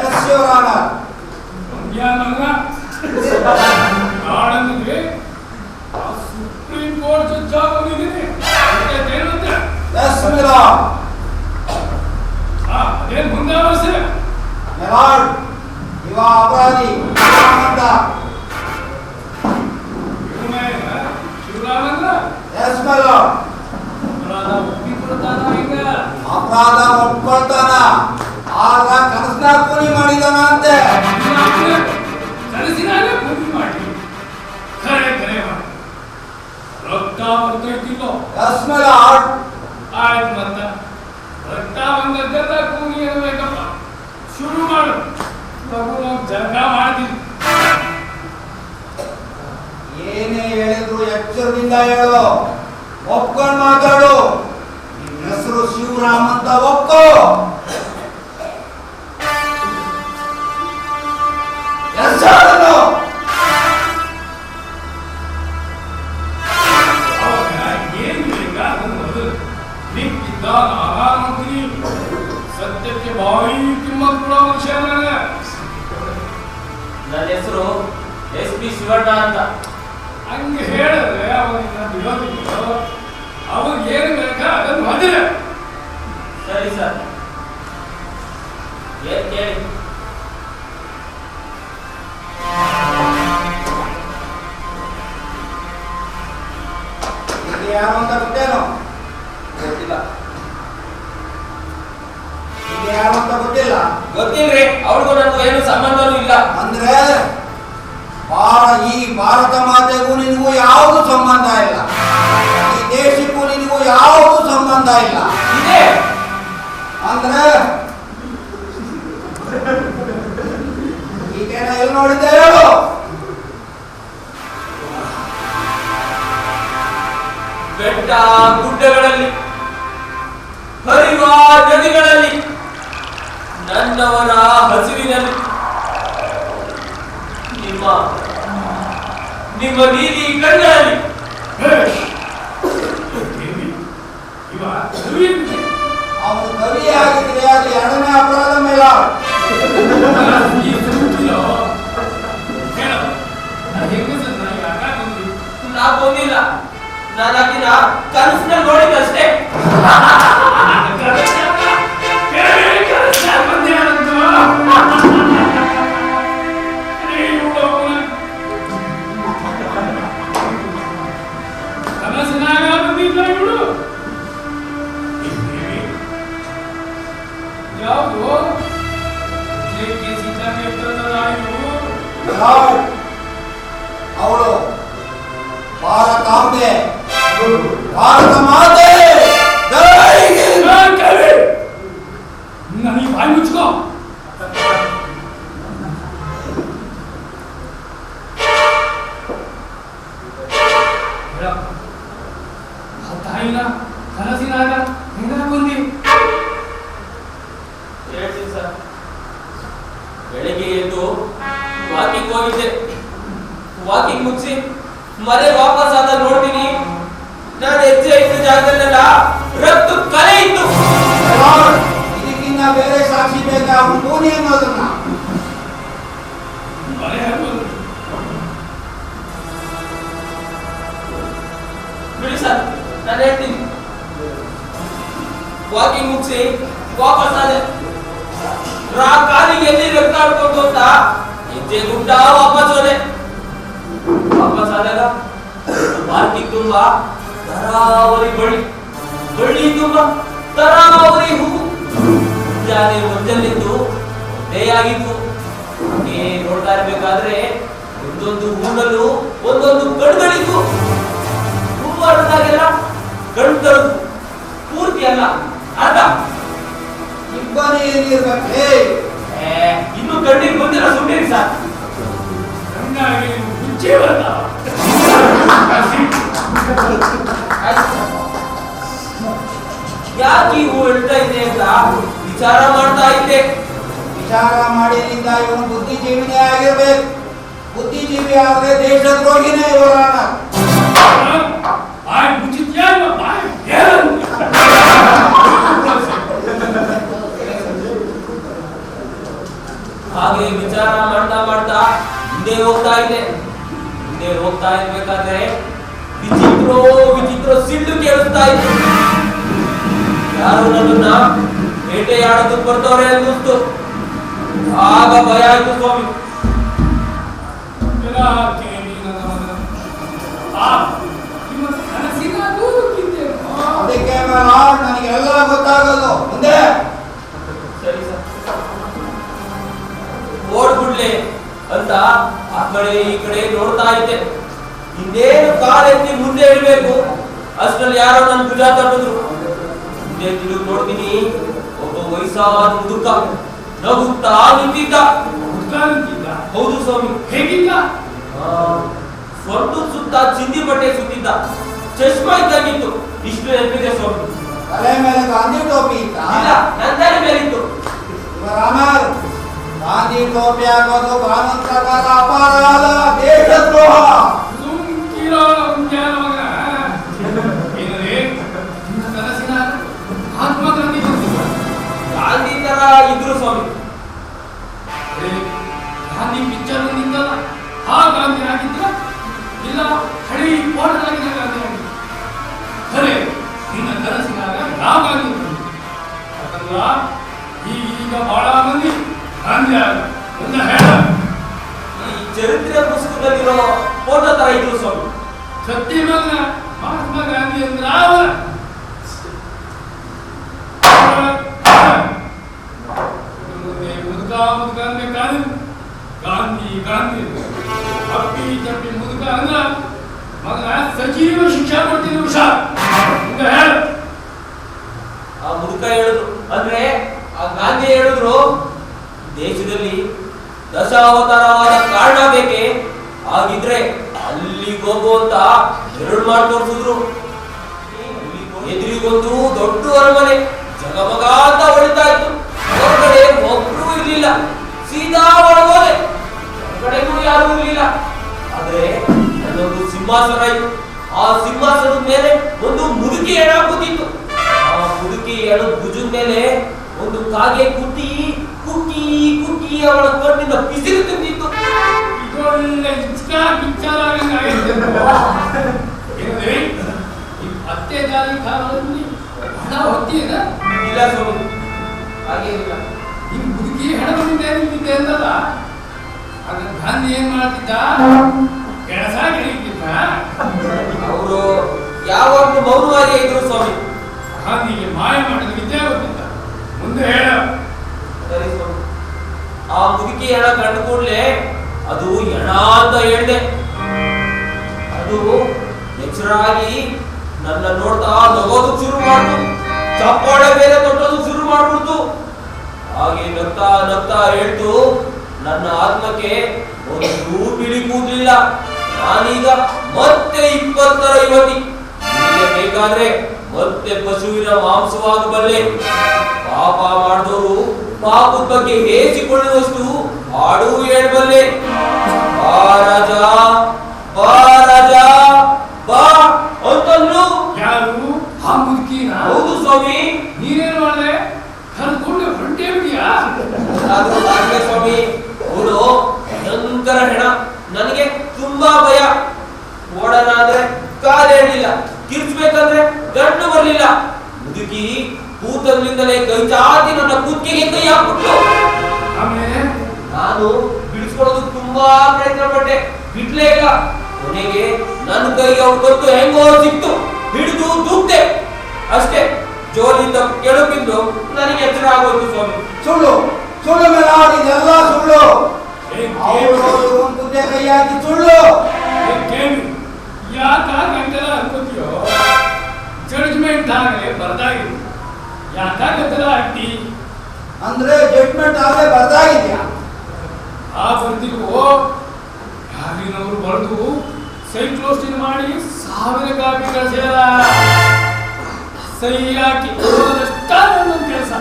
Yes your honour. ನಾಡಂದಿದ್ರೆ ಸುಪ್ರೀಂ ಕೋರ್ಟ್ ಜಡ್ಜ್ ಆಗೋಗಿದ್ದೀನಿ. Yes milord. ಅದೇನ್ ಮುಂದಾವರ್ಸೆ ಮಿಲಾಡ್, ಇವ ಅಪರಾಧಿ ಶಿವರಾಮಂತ. ಶಿವರಾಮಂದ್ರ ಎಸ್ ಮಿಲಾಡ್. ಅಪರಾಧ ಒಪ್ಪಿಕೊಳ್ತಾನ. ಹಿಂಗ ಅಪರಾಧ ಒಪ್ಕೊಳ್ತಾನ, ಆಗ ಕನಸ್ನಾಗ ಕೂಲಿ ಮಾಡಿದಾನ ಅಂತೆ. ಕನಸಿನಾಗ ಕೂಲಿ ಮಾಡಿ ಖರೆ ಮಾಡಿ ರೊಕ್ಕ ಬರ್ತೈತಿಲ್ಲೋ. S milord. ಆಯ್ತು, ಮತ್ತ ರೊಕ್ಕ ಬಂದದ್ದೆಲ್ಲ ಕೂಲಿ ಇರಬೇಕಪ್ಪ. ಶುರು ಮಾಡು. ಜಳಕ ಮಾಡ್ತೀನಿ. ಏನೇ ಹೇಳಿದ್ರು ಎಚ್ಚರದಿಂದ ಹೇಳು, ಒಪ್ಕೊಂಡು ಮಾತಾಡು. ನಿನ್ನ ಹೆಸರು ಶಿವರಾಮ್ ಅಂತ ಒಪ್ಕೋ. ಹೆಸರು ಏನು ಬೇಕಾದ ಮೊದಲು ನಿಂತಿದ್ದ ಆಹಾರಮಂತ್ರಿ ಸತ್ಯಕ್ಕೆ ಬಾಯಿ ಕಿಮ್ಮತ್ ಕೊಡೋ ವಿಷಯ. ನನ್ನ ಹೆಸರು SP ಶಿವಣ್ಣ ಅಂತ. ಹಂಗೆ ಹೇಳಿದ್ರೆ ಅವನಿಗೆ ಬಿಡೋದಿಲ್ಲ. ಅವ್ರಿಗೆ ಏನು ಬೇಕಾ ಅದನ್ನು ಮದುವೆ. ಸರಿ ಸರ್, ಏನ್ ಕೇಳಿ. ಇದು ಯಾರು ಅಂತ ಗೊತ್ತೇನೋ? ಗೊತ್ತಿಲ್ಲ. ಇದು ಯಾರು ಅಂತ ಗೊತ್ತಿಲ್ಲ? ಗೊತ್ತಿಲ್ರಿ. ಅವ್ರಿಗೂ ನನಗೂ ಏನು ಸಂಬಂಧನೂ ಇಲ್ಲ. ಅಂದ್ರೆ ಈ ಭಾರತ ಮಾತೆಗೂ ನಿನಗೂ ಯಾವುದು ಸಂಬಂಧ ಇಲ್ಲ. ಈ ದೇಶಕ್ಕೂ ನಿನಗೂ ಯಾವುದು ಸಂಬಂಧ ಇಲ್ಲ. ಇದೆ. ಅಂದ್ರೆ ಈಗೇನ ಎಲ್ಲಿ ನೋಡಿದ್ದೆ ಹೇಳು. ಬೆಟ್ಟ ಗುಡ್ಡಗಳಲ್ಲಿ, ಹರಿವ ನದಿಗಳಲ್ಲಿ, ನನ್ನವರ ಹಸಿವಿನಲ್ಲಿ, ನಿಮ್ಮ ನೀಲಿ ಕಣ್ಣಲ್ಲಿ. ಅವನು ಕವಿಯಾಗಿದ್ರೆ ಅದು ಎರಡನೇ ಅಪರಾಧ ಮೇಲ. ನಾ ಬಂದಿಲ್ಲ. ನಾನು ಆಕಿನ ಕನಸಿನಲ್ಲಿ ನೋಡಿದ್ದಷ್ಟೇ. ಕನಸಿನಾಗ ಬಂದಿದ್ದ ಇವಳು. ಯಾವುದು ಅವಳು ಭಾರತಾಂಬೆ, ಭಾರತ ಮಾತೆ. ನನಗೆ ಬಾಯಿ ಮುಚ್ಕೋ. ತಾಯಿನ ಕನಸಿನಾಗ ಹೆಂಗ ಬಂದಿ? ಹೇಳ್ತೀನಿ ಸರ್. ಬೆಳಗ್ಗೆ ಎದ್ದು ವಾಕಿಂಗ್ ಹೋಗಿದ್ದೆ. ವಾಕಿಂಗ್ ಮುಗಿಸಿ ಮನೆ ವಾಪಸ್ ಆದ ನೋಡ್ತೀನಿ, ನಾನು ಹೆಜ್ಜೆ ಇಟ್ಟ ಜಾಗದಲ್ಲೆಲ್ಲ ರಕ್ತ ಕಲೆ ಇತ್ತು. ಇದಕ್ಕಿಂತ ಬೇರೆ ಸಾಕ್ಷಿ ಬೇಕಾ? ಅವನು ಕೂನಿ ಅನ್ನೋದನ್ನ ಬಿಡಿ ಸರ್, ನಾನು ಹೇಳ್ತೀನಿ. ವಾಕಿಂಗ್ ಮುಗಿಸಿ ವಾಪಸ್ ಆದೆ. ಕಾಲಿಗೆ ಎಲ್ಲಿ ರಕ್ತ ಆಡ್ಕೊಂಡು ಅಂತ ಹೆಜ್ಜೆ ಗುಡ್ಡ ವಾಪಸ್ ಹೋದೆ. ವಾಪಸ್ಸಾದಾಗ ಪಾರ್ಟಿ ತುಂಬಾ ತರಾವರಿ ಬಳ್ಳಿ ತುಂಬಾ ತರಾವರಿ ಹೂವು ಮುಂಜಾನೆ ಒಂದಲ್ಲಿದ್ದು ಒಂದೇಯಾಗಿತ್ತು. ನೋಡ್ತಾ ಇರ್ಬೇಕಾದ್ರೆ ಒಂದೊಂದು ಹೂನಲ್ಲೂ ಒಂದೊಂದು ಕಣ್ಗಳಿತ್ತು. ಹೂವು ಅರ್ಧಾಗೆಲ್ಲ ಕಣ್ ತರದು ಪೂರ್ತಿ ಅಲ್ಲ ಅರ್ಧ. ಇಬ್ಬನೇ ಏನಿರ್ಬೇಕೇ ಇನ್ನು ಕಣ್ಣಿಗೆ ಬಂದಿಲ್ಲ, ಸುಮ್ಮನೆ ಸರ್. ಹಂಗಾಗಿ ಮುಚ್ಚೆ ಬರ್ತಾವ. ಯಾಕೆ ಈ ಹೂ ಹೇಳ್ತಾ ಇದೆ ಅಂತ ವಿಚಾರ ಮಾಡ್ತಾ ಇದ್ದೆ. ವಿಚಾರ ಮಾಡಿದ್ರಿಂದ ಇವನು ಬುದ್ಧಿಜೀವಿನೇ ಆಗಿರ್ಬೇಕು. ಬುದ್ಧಿಜೀವಿ ಆದ್ರೆ ದೇಶದ್ರೋಹಿನೇ ಇವರಾನ. ಬಾಯಿ ಮುಚ್ಚಿದ್ಯಾ ಬಾಯಿ ಏನು? ಹಾಗೆ ವಿಚಾರ ಮಾಡ್ತಾ ಮಾಡ್ತಾ ಹಿಂದೆ ಹೋಗ್ತಾ ಇರ್ಬೇಕಾದ್ರೆ ವಿಚಿತ್ರ ಸಿಳ್ಳು ಕೇಳಿಸ್ತಾ ಇತ್ತು. ಯಾರು ನನ್ನನ್ನ ಬೇಟೆಯಾಡೋದಕ್ಕೆ ಬರ್ತವ್ರೆ ಅನ್ನಿಸ್ತು. ಆಗ ಭಯ ಆಯ್ತು ಸ್ವಾಮಿ. ಅದಕ್ಕೆ ನನಗೆಲ್ಲ ಗೊತ್ತಾಗಲ್ಲ. ಮುಂದೆ ಸರಿ ಸರ್, ಓಡ್ಬಿಡ್ಲೆ ಅಂತ ಆ ಕಡೆ ಈ ಕಡೆ ನೋಡ್ತಾ ಇದ್ದೆ. ಇನ್ನೇನು ಕಾಲೆತ್ತಿ ಮುಂದೆ ಇಡಬೇಕು ಅಷ್ಟರಲ್ಲಿ ಯಾರೋ ನನ್ನ ಭುಜ ತಟ್ಟಿದ್ರು. ಮುಂದೆ ತಿರುಗಿ ನೋಡ್ತೀನಿ, ಒಬ್ಬ ವಯಸ್ಸಾದ ಮುದುಕ ನಗುತ್ತಾ ನಿಂತಿದ್ದ. ಹೌದು ಸ್ವಾಮಿ. ಹೇಗಿದ್ದ? ಸೊಂಟು ಸುತ್ತ ಚಿಂದಿ ಬಟ್ಟೆ ಸುತ್ತಿದ್ದ. ಚಶ್ಮಾ ಇದ್ದಾಗಿತ್ತು. ಇಷ್ಟು ನೆನಪಿದೆ ಸ್ವಾಮಿ. ತಲೆ ಮೇಲೆ ಗಾಂಧಿ ಟೋಪಿ ಇತ್ತ? ಇಲ್ಲ, ನನ್ನ ತಲೆ ಮೇಲಿತ್ತು. ರಾಮರ್, ಗಾಂಧಿ ಟೋಪಿ ಹಾಕೋದು ಕಾನೂನು ಪ್ರಕಾರ ಅಪರಾಧ, ದೇಶದ್ರೋಹ. ಗಾಂಧಿ ತರ ಇದ್ರು ಸ್ವಾಮಿ. ಗಾಂಧಿ ಪಿಕ್ಚರ್ ನಿಂತಲ್ಲ, ಆ ಗಾಂಧಿ ಆಗಿದ್ರ ಇಲ್ಲ ಹಳಿ ಕೋಟರಾಗಿನ ಗಾಂಧಿ ಆಗಿದ್ದ. ಖರೆ ನಿನ್ನ ಕನಸಿನಾಗ ಯಾವ ಗಾಂಧಿ ಯಾಕಂದ್ರ ಈಗ ಬಹಳ ಮಂದಿ ಗಾಂಧಿ ಆಗ ಮುಂದೆ ಹೇಳ. ಈ ಚರಿತ್ರೆ ಪುಸ್ತಕದಲ್ಲಿರೋ ಫೋಟೋ ತರ ಇದ್ರು ಸ್ವಾಮಿ. ಸತ್ಯಮಂಗ ಮಹಾತ್ಮ ಗಾಂಧಿ ಅಂದ್ರ ಮುದುಕ ಅನ್ಬೇಕಾದ್ರೆ ಗಾಂಧಿ ಅಪ್ಪಿ ತಪ್ಪಿ ಮುದುಕ ಅಂದ್ರ ಮಗನ ಸಜೀವ ಶಿಕ್ಷಾ ಕೊಡ್ತೀನಿ ಹುಷಾರ್. ಆ ಮುದುಕ ಹೇಳಿದ್ರು ಅಂದ್ರೆ ಆ ಗಾಂಧಿ ಹೇಳಿದ್ರು, ದೇಶದಲ್ಲಿ ದಶಾವತಾರವಾದ ಕಾರಣ ಬೇಕೆ, ಹಾಗಿದ್ರೆ ಅಲ್ಲಿಗೆ ಹೋಗುವಂತ ಎರಡು ಮಾಡಿ ತೋರಿಸಿದ್ರು. ಎದುರಿಗೊಂದು ದೊಡ್ಡ ಅರಮನೆ ಜಗಮಗ ಅಂತ ಹೊಳಿತಾ ಇತ್ತು. ಹೊರಗಡೆ ಒಬ್ರು ಇರ್ಲಿಲ್ಲ. ಸೀದಾ ಒಳಗೋದೆ, ಹೊರಗಡೆಗೂ ಯಾರು ಇರ್ಲಿಲ್ಲ. ಆದ್ರೆ ಅಲ್ಲೊಂದು ಸಿಂಹಾಸನ ಇತ್ತು. ಆ ಸಿಂಹಾಸನದ ಮೇಲೆ ಒಂದು ಮುದುಕಿ ಹೆಣ ಕೂತಿತ್ತು. ಆ ಮುದುಕಿ ಹೆಣದ ಭುಜದ ಮೇಲೆ ಒಂದು ಕಾಗೆ ಕುಟ್ಟಿ ಕುಕ್ಕಿ ಕುಕ್ಕಿ ಅವಳ ಕಣ್ಣಿನ ಪಿಸಿರು ತಿಂದಿತ್ತು. ಇದೊಳ್ಳೆ ಪಿಕ್ಚರ್ ಅತ್ತೆದಾರಿ ಕಾಲದಲ್ಲಿ ಹಣ ಹೊತ್ತಿದ ಇಲ್ಲ ಸ್ವಾಮಿ, ಹಾಗೆ ಇಲ್ಲ. ನಿಮ್ ಮುದುಕಿ ಹಣ ಬಂದಿದ್ದೆ ಅಂದಲ್ಲ, ಆಗ ಗಾಂಧಿ ಏನ್ ಮಾಡ್ತಿದ್ದ? ಕೆಲಸ ಗೆಳಿತಿದ್ದ. ಅವರು ಯಾವಾಗ್ಲೂ ಮೌನವಾಗಿ ಇದ್ರು ಸ್ವಾಮಿ. ಗಾಂಧಿಗೆ ಮಾಯ ಮಾಡಿದ ವಿದ್ಯೆ ಗೊತ್ತಿದ್ದ. ಮುಂದೆ ಹೇಳ. ಸರಿ ಸ್ವಾಮಿ. ಆ ಮುದುಕಿ ಹೆಣ ಕಂಡು ಕೂಡ್ಲೆ ಅದು ಹೆಣ ಅಂತ ಹೇಳ್ದೆ. ಅದು ಎಚ್ಚರಾಗಿ ನನ್ನ ನೋಡ್ತಾ ನಗೋದಕ್ಕೆ ಶುರು ಮಾಡ್ತು. ಚಪ್ಪಾಳೆ ಬೇರೆ ತೊಟ್ಟೋದಕ್ಕೆ ಶುರು ಮಾಡ್ಬಿಡ್ತು. ಹಾಗೆ ನಗ್ತಾ ನಗ್ತಾ ಹೇಳ್ತು, ನನ್ನ ಆತ್ಮಕ್ಕೆ ಒಂದು ಬಿಳಿ ಕೂದಲಿಲ್ಲ. ನಾನೀಗ ಮತ್ತೆ 20ರ ಯುವತಿ. ನಿಮಗೆ ಬೇಕಾದ್ರೆ ಮತ್ತೆ ಪಶುವಿನ ಮಾಂಸವಾಗಬಲ್ಲೆ. ಪಾಪ ಮಾಡಿದವರು ಪಾಪದ ಬಗ್ಗೆ ಹೇಸಿಕೊಳ್ಳುವಷ್ಟು ಹಾಡು ಹೇಳ್ಬಲ್ಲೆ. ಬಾ ರಾಜ, ಬಾ ರಾಜ, ಬಾ ಅಂತಂದ್ರು. ಯಾರು? ಆ ಮುದುಕಿನ? ಹೌದು ಸ್ವಾಮಿ. ನೀನೇನು ಮಾಡಿದೆ? ಕರ್ಕೊಂಡು ಹೊಂಟೇ ಬಿಡಿಯಾ? ಅದು ಹಾಗೆ ಸ್ವಾಮಿ. ಅವಳು ಭಯಂಕರ ಹೆಣ. ನನಗೆ ತುಂಬಾ ಭಯ. ಓಡೋಣ ಅಂದ್ರೆ ಕಾಲೇಳಿಲ್ಲ, ಕಿರ್ಚ್ಬೇಕಂದ್ರೆ ಗಂಟು ಬರ್ಲಿಲ್ಲ. ಮುದುಕಿ ಕೂತಲ್ಲಿಂದಲೇ ಕೈ ಚಾಚಿ ನನ್ನ ಕುತ್ತಿಗೆ ಕೈ ಹಾಕ್ಬಿಟ್ಲು. ಆಮೇಲೆ ನಾನು ಬಿಡಿಸ್ಕೊಳ್ಳೋದು ತುಂಬಾ ಪ್ರಯತ್ನ ಪಟ್ಟೆ, ಬಿಡ್ಲೇ ಇಲ್ಲ. ಕೊನೆಗೆ ನನ್ನ ಕೈಗೆ ಅವ್ರ ಗೊತ್ತು ಹೆಂಗೋ ಸಿಕ್ತು, ಹಿಡಿದು ದೂಕ್ತೆ ಅಷ್ಟೇ. ಜೋಲಿಂದ ಕೆಳಬಿದ್ದು ನನಗೆ ಎಚ್ಚರ ಆಗೋದು ಸ್ವಾಮಿ. ಸುಳ್ಳು ಸುಳ್ಳು ಮೇಲೆ ಇದೆಲ್ಲ ಸುಳ್ಳು. ಏನ್ ಕುದ್ದೆ ಕೈ ಹಾಕಿ ಸುಳ್ಳು. ಯಾಕಾಗಂತೆಲ್ಲ ಅನ್ಕೋತೀಯೋ? ಜಡ್ಜ್ಮೆಂಟ್ ಆಗಲೇ ಬರ್ದಾಗಿದೆ, ಯಾಕಾಗಂತೆಲ್ಲ ಅಟ್ಟಿ ಅಂದ್ರೆ ಜಡ್ಜ್ಮೆಂಟ್ ಆಗಲೇ ಬರ್ದಾಗಿದ್ಯಾ? ಆ ಬರ್ದಿಲ್ವೋ? ಯಾರಿನವರು ಬರೆದು ಸೈಕ್ಲೋಸ್ಟಿನ್ ಮಾಡಿ 1000 ಕಾಪಿ ಕಳಿಸ್ಯಾರ. ಸೈ ಹಾಕಿ ನನ್ನ ಕೆಲಸ.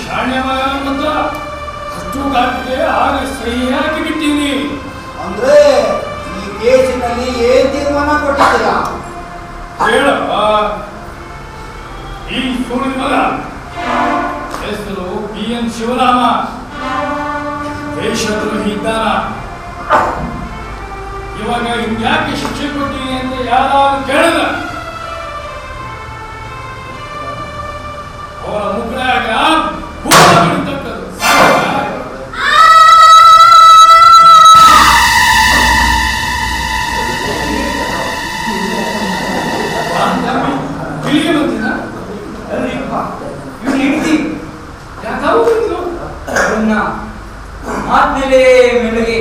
ಶಾಣ್ಯ ಮಗ ಅಷ್ಟು ಕಾಪಿಗೆ ಆಗ ಸೈ ಹಾಕಿ ಬಿಟ್ಟಿನಿ. ಅಂದ್ರೆ ಈ ಕೇಸಿನಲ್ಲಿ ಏನ್ ತೀರ್ಮಾನ ಕೊಟ್ಟಿದ್ದೀರಾ? ಹೇಳ. ಈ ಸುಳ್ಳಿನ ಮಗ ಹೆಸರು BN ಶಿವರಾಮ, ದೇಶದ್ರೋಹಿ ಇದ್ದಾನ. ಇವಾಗ ಇನ್ಯಾಕೆ ಶಿಕ್ಷೆ ಕೊಟ್ಟಿನಿ ಅಂತ ಯಾರಾದ್ರೂ ಕೇಳಿದ ಅವರ ಮುಖರಾಗ ಬಿಡತಕ್ಕದ್ದು. ಇಲ್ಲಿಗೆ ಬಂದಿನ ಇವ್ನು ಹೆಂಡತಿ ಯಾಕಾಗೋದಿಲ್ಲ? ಅವನ್ನ ಮಾತಿನಲ್ಲೇ ಮೆಲ್ಲಗೆ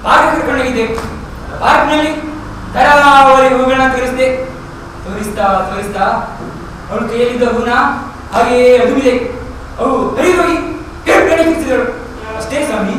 ಪಾರ್ಕ್ ಕರ್ಕೊಂಡೋಗಿದ್ದೆ. ಪಾರ್ಕ್ನಲ್ಲಿ ತರಾವರಿ ಹೂಗಳನ್ನ ತೋರಿಸ್ತಾ ಅವಳ ಕೈಯಲ್ಲಿದ್ದ ಹೂನ ಹಾಗೆ ಅದುಮಿದೆ. ಅವು ಹರಿದೋಗಿ ಕೆಳಗಡೆ ಕಿತ್ತಿದಳು. ಅಷ್ಟೇ ಸ್ವಾಮಿ.